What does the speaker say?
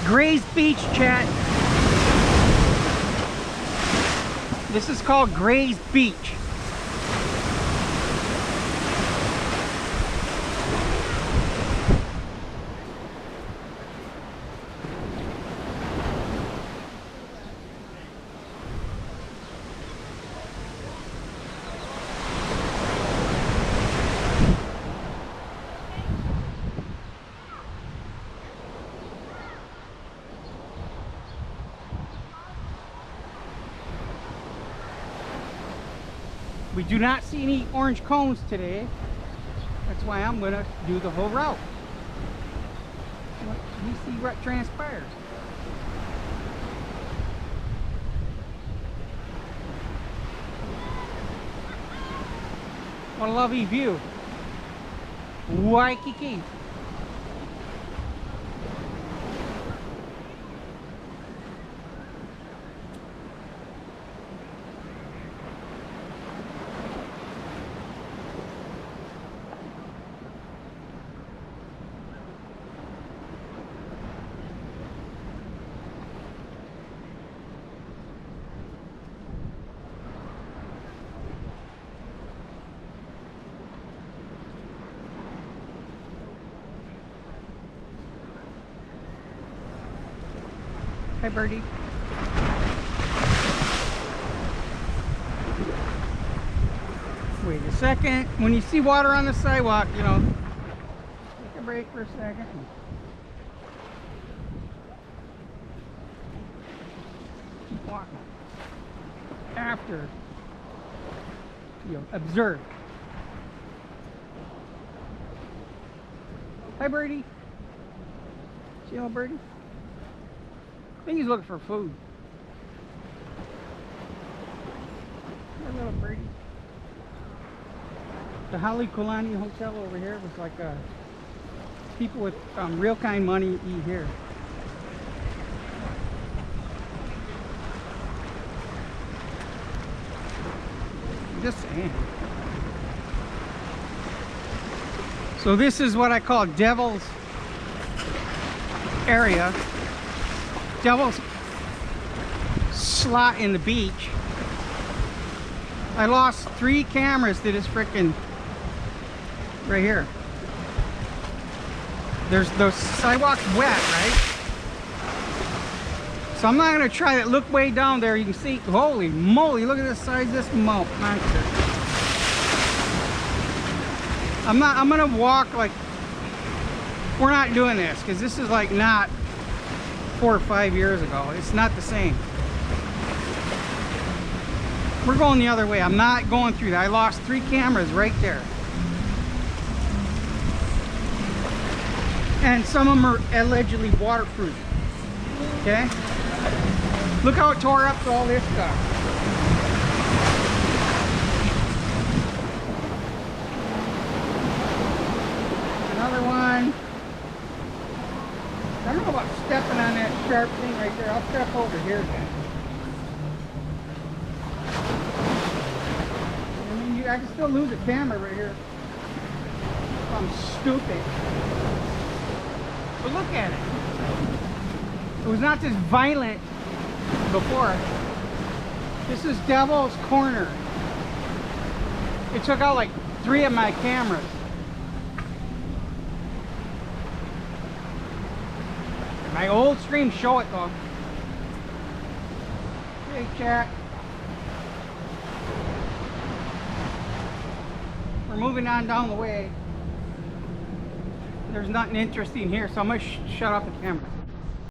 Gray's Beach, chat. This is called Gray's Beach. We do not see any orange cones today. That's why I'm gonna do the whole route. We see what transpires. What a lovely view. Waikiki. Hi, birdie. Wait a second. When you see water on the sidewalk, you know, take a break for a second. Keep walking. After you observe. Hi, birdie. See little birdie? I think he's looking for food. That little birdie. The Halekulani Hotel over here was like people with real kind money eat here. I'm just saying. So this is what I call Devil's area. Devil's slot in the beach. I lost 3 cameras to this frickin' right here. There's the sidewalk's wet, right? So I'm not gonna try that. Look way down there. You can see. Holy moly! Look at the size of this monster. I'm gonna walk like. We're not doing this because this is like not 4 or 5 years ago. It's not the same. We're going the other way. I'm not going through that. I lost 3 cameras right there. And some of them are allegedly waterproof. Okay? Look how it tore up all this stuff. Another one. I don't know about stepping on that sharp thing right there. I'll step over here then. I mean, I can still lose a camera right here if I'm stupid. But look at it. It was not this violent before. This is Devil's Corner. It took out like 3 of my cameras. My old streams show it though. Hey chat. We're moving on down the way. There's nothing interesting here, so I'm gonna shut off the camera.